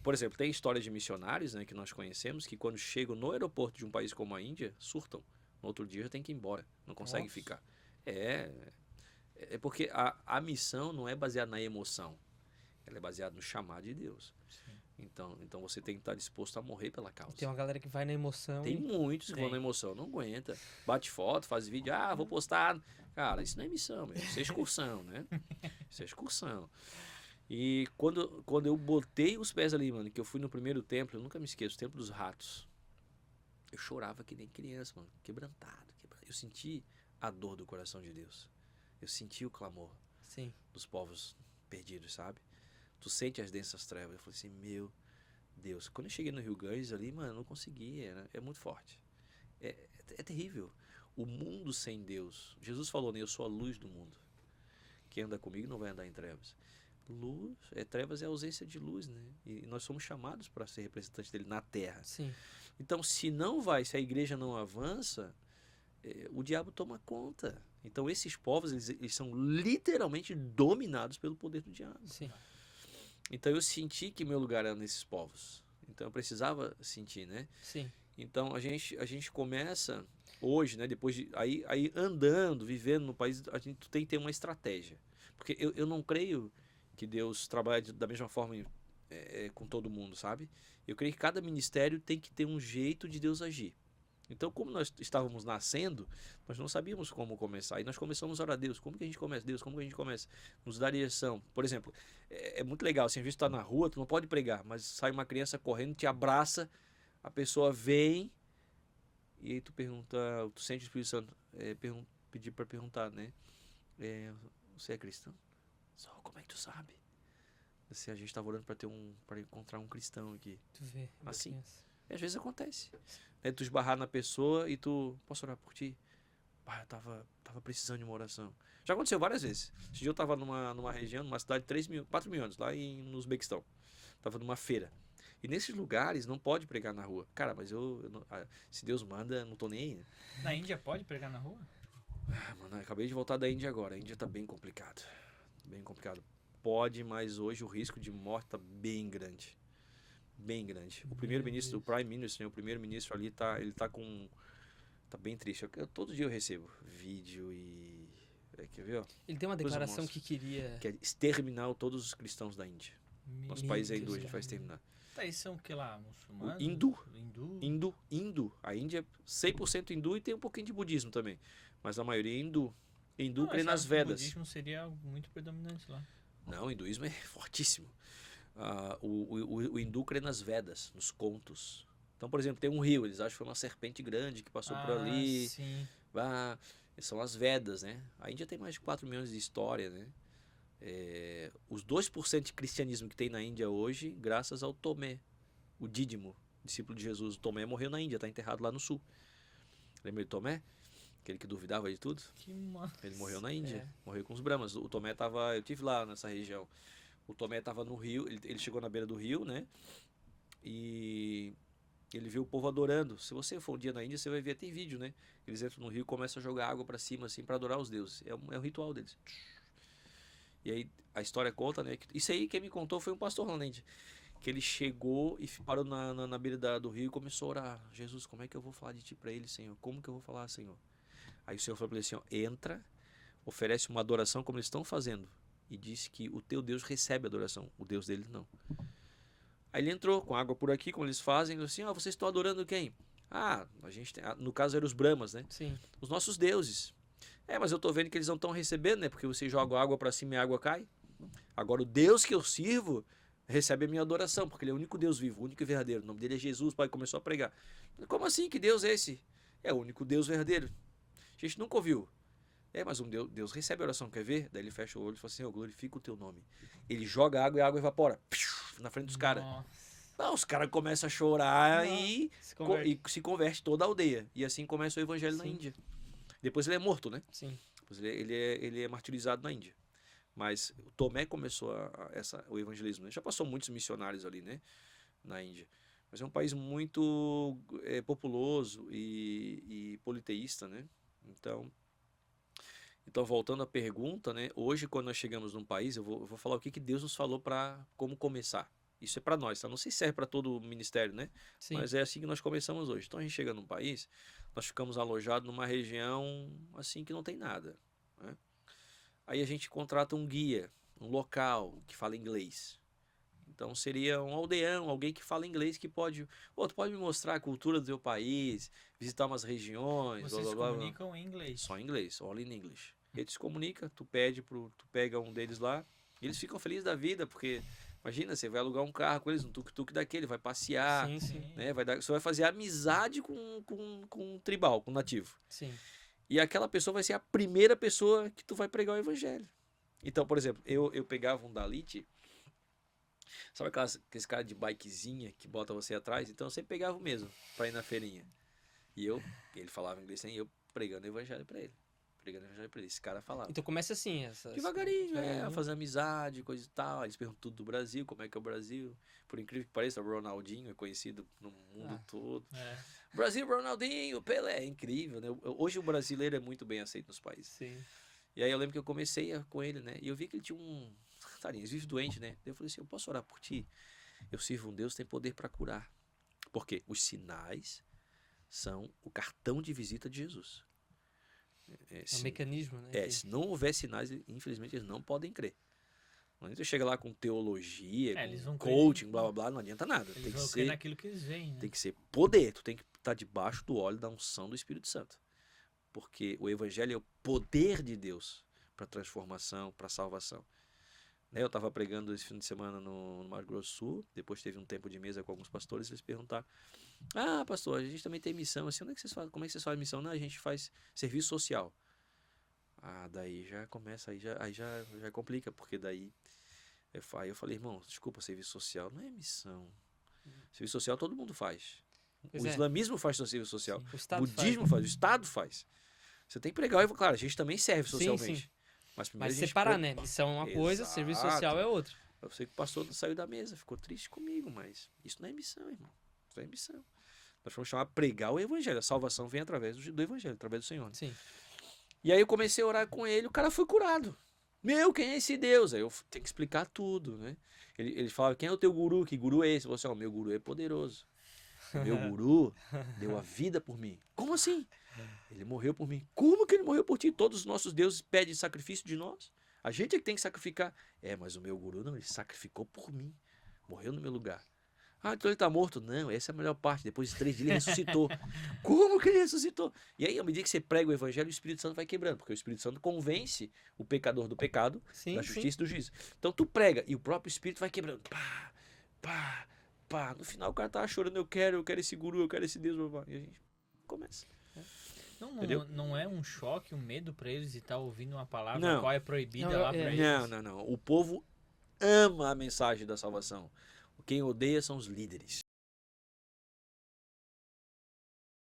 Por exemplo, tem histórias de missionários, né, que nós conhecemos, que quando chegam no aeroporto de um país como a Índia, surtam. No outro dia já tem que ir embora, não conseguem Nossa. ficar. É, é porque a missão não é baseada na emoção, ela é baseada no chamado de Deus. Sim. Então você tem que estar disposto a morrer pela E tem causa. uma galera que vai na emoção Tem e. muitos que vão na Tem. emoção, não aguenta. Bate foto, faz vídeo, vou postar. Cara, isso não é missão, meu. Isso é excursão, né? Isso é excursão. E quando eu botei os pés ali, mano, que eu fui no primeiro templo, eu nunca me esqueço, o templo dos ratos. Eu chorava que nem criança, mano, quebrantado. Eu senti a dor do coração de Deus. Eu senti o clamor Sim. dos povos perdidos, sabe? Tu sente as densas trevas. Eu falei assim, meu Deus. Quando eu cheguei no Rio Ganges ali, mano, eu não conseguia. É muito forte. É terrível. O mundo sem Deus. Jesus falou, né? Eu sou a luz do mundo. Quem anda comigo não vai andar em trevas. Luz, trevas é a ausência de luz, né? E nós somos chamados para ser representantes dele na terra. Sim. Então, se a igreja não avança, o diabo toma conta. Então, esses povos, eles são literalmente dominados pelo poder do diabo. Sim. Então, eu senti que meu lugar era nesses povos. Então, eu precisava sentir, né? Sim. Então, a gente começa hoje, né? Depois de aí andando, vivendo no país, a gente tem que ter uma estratégia. Porque eu não creio que Deus trabalha da mesma forma com todo mundo, sabe? Eu creio que cada ministério tem que ter um jeito de Deus agir. Então, como nós estávamos nascendo, nós não sabíamos como começar. E nós começamos a orar a Deus. Como que a gente começa? Deus, como que a gente começa? Nos dá direção. Por exemplo, é muito legal. Se a gente está na rua, tu não pode pregar, mas sai uma criança correndo, te abraça, a pessoa vem, e aí tu pergunta, tu sente o Espírito Santo pedir para perguntar, né? Você é cristão? Só, como é que tu sabe? Assim, a gente estava orando para encontrar um cristão aqui. Tu vê. uma Assim. criança. E às vezes acontece. Né? Tu esbarrar na pessoa e tu, posso orar por ti? Eu tava precisando de uma oração. Já aconteceu várias vezes. Esse dia eu tava numa região, numa cidade de 4 mil anos, lá no Uzbequistão. Tava numa feira. E nesses lugares não pode pregar na rua. Cara, mas se Deus manda, não tô nem aí. Né? Na Índia pode pregar na rua? Mano, eu acabei de voltar da Índia agora. A Índia tá bem complicado. Bem complicado. Pode, mas hoje o risco de morte tá bem grande. Bem grande. O primeiro-ministro, o Prime Minister, né, o primeiro-ministro ali, ele tá com... Tá bem triste. Todo dia eu recebo vídeo e... quer ver, ó? Ele tem uma Depois eu declaração mostro. que queria. Que é exterminar todos os cristãos da Índia. Nosso país é hindu, a gente vai exterminar. Tá, eles são o que lá? Muçulmanos? Hindu. A Índia é 100% hindu e tem um pouquinho de budismo também. Mas a maioria é hindu. Hindu crê nas Vedas. O budismo seria algo muito predominante lá. Não, o hinduísmo é fortíssimo. O hindu crê nas Vedas, nos contos. Então, por exemplo, tem um rio, eles acham que foi uma serpente grande que passou por ali. Sim. São as Vedas, né? A Índia tem mais de 4 milhões de história, né? Os 2% de cristianismo que tem na Índia hoje, graças ao Tomé, o Dídimo, discípulo de Jesus. O Tomé morreu na Índia, está enterrado lá no sul. Lembra de Tomé? Aquele que duvidava de tudo? Que massa. Ele morreu na Índia, morreu com os Brahmas. O Tomé tava, eu tive lá nessa região. O Tomé estava no rio, ele chegou na beira do rio, né? E ele viu o povo adorando. Se você for um dia na Índia, você vai ver, tem vídeo, né? Eles entram no rio e começam a jogar água para cima, assim, para adorar os deuses. É um ritual deles. E aí a história conta, né? Isso aí quem me contou foi um pastor lá na Índia. Que ele chegou e parou na beira do rio e começou a orar. Jesus, como é que eu vou falar de ti para ele, Senhor? Como que eu vou falar, Senhor? Aí o Senhor falou para ele assim, ó, entra, oferece uma adoração como eles estão fazendo. E disse que o teu Deus recebe a adoração, o Deus deles não. Aí ele entrou com água por aqui, como eles fazem, assim, vocês estão adorando quem? A gente tem, no caso eram os Brahmas, né? Sim. Os nossos deuses. Mas eu tô vendo que eles não estão recebendo, né? Porque você joga água para cima e a água cai. Agora o Deus que eu sirvo recebe a minha adoração, porque ele é o único Deus vivo, o único e verdadeiro. O nome dele é Jesus, o pai começou a pregar. Como assim? Que Deus é esse? É o único Deus verdadeiro. A gente nunca ouviu. Mas Deus recebe a oração, quer ver? Daí ele fecha o olho e fala assim, eu glorifico o teu nome. Ele joga água e a água evapora. Na frente dos caras. Os caras começam a chorar e se converte toda a aldeia. E assim começa o evangelho na Índia. Depois ele é morto, né? Sim. Depois ele é martirizado na Índia. Mas o Tomé começou o evangelismo. Né? Já passou muitos missionários ali, né? Na Índia. Mas é um país muito populoso e politeísta, né? Então, voltando à pergunta, né? Hoje, quando nós chegamos num país, eu vou falar o que Deus nos falou para como começar. Isso é para nós, tá? Não sei se serve para todo o ministério, né? Sim. Mas é assim que nós começamos hoje. Então a gente chega num país, nós ficamos alojados numa região assim que não tem nada, né? Aí a gente contrata um guia, um local que fala inglês. Então seria um aldeão, alguém que fala inglês que pode. Pô, tu pode me mostrar a cultura do teu país, visitar umas regiões, Vocês se blá, blá, blá. comunicam em inglês. Só em inglês, all in English. Ele se comunica, tu pega um deles lá, e eles ficam felizes da vida, porque imagina, você vai alugar um carro com eles, um tuk-tuk daquele, vai passear, Sim, sim. né? Você vai fazer amizade com um tribal, com um nativo. Sim. E aquela pessoa vai ser a primeira pessoa que tu vai pregar o evangelho. Então, por exemplo, eu pegava um Dalit, sabe aqueles caras de bikezinha que bota você atrás? Então eu sempre pegava o mesmo pra ir na feirinha. E ele falava inglês sem eu pregando o evangelho pra ele. Pregando o evangelho pra ele. Esse cara falava. Então começa assim, Devagarinho, devagarinho. fazer amizade, coisa e tal. Eles perguntam tudo do Brasil, como é que é o Brasil. Por incrível que pareça, o Ronaldinho é conhecido no mundo todo. É. Brasil, Ronaldinho, Pelé, é incrível, né? Hoje o brasileiro é muito bem aceito nos países. Sim. E aí eu lembro que eu comecei com ele, né? E eu vi que ele tinha Tadinho, ele vive doente, né? Daí eu falei assim, eu posso orar por ti? Eu sirvo um Deus que tem poder para curar. Porque os sinais são o cartão de visita de Jesus. É um mecanismo, né? Se não houver sinais, infelizmente eles não podem crer. Não adianta chegar lá com teologia, Eles com vão coaching, crer. blá blá blá, não adianta nada. Eles Tem que vão crer ser, naquilo que eles veem, né? tem que ser poder. Tu tem que estar debaixo do óleo da unção do Espírito Santo. Porque o evangelho é o poder de Deus para transformação, para salvação. Eu estava pregando esse fim de semana no Mato Grosso do Sul, depois teve um tempo de mesa com alguns pastores, eles perguntaram: ah, pastor, a gente também tem missão, assim, como é que vocês fazem missão? Não, a gente faz serviço social. Ah, daí já começa, aí já complica, porque daí aí eu falei, irmão, desculpa, serviço social não é missão. Serviço social todo mundo faz. Pois O é. islamismo faz seu serviço social. O O Estado budismo faz, o Estado faz. Você tem que pregar, claro, a gente também serve Sim, socialmente. sim. Mas primeiro Mas a gente separar, né? Missão é uma coisa, serviço Exato. social é outra. Eu sei que o pastor saiu da mesa, ficou triste comigo, mas isso não é missão, irmão. Isso não é missão. Nós vamos chamar pregar o evangelho. A salvação vem através do evangelho, através do Senhor. Sim. E aí eu comecei a orar com ele, o cara foi curado. Meu, quem é esse Deus? Aí eu tenho que explicar tudo, né? Ele falava, quem é o teu guru? Que guru é esse? Você, ó, meu guru é poderoso. Meu guru deu a vida por mim. Como assim? Ele morreu por mim. Como que ele morreu por ti? Todos os nossos deuses pedem sacrifício de nós. A gente é que tem que sacrificar. Mas o meu guru não, ele sacrificou por mim. Morreu no meu lugar. Ah, então ele está morto. Não, essa é a melhor parte. Depois de 3 dias ele ressuscitou. Como que ele ressuscitou? E aí, à medida que você prega o evangelho, o Espírito Santo vai quebrando. Porque o Espírito Santo convence o pecador do pecado, Sim, da sim. justiça e do juízo. Então tu prega e o próprio Espírito vai quebrando. Pá, pá, pá. No final o cara tá chorando, eu quero esse guru, eu quero esse Deus. Blá, blá. E a gente começa. Entendeu? Não é um choque, um medo pra eles de estar ouvindo uma palavra Não. qual é proibida Não, lá pra eles? Não. O povo ama a mensagem da salvação. Quem odeia são os líderes.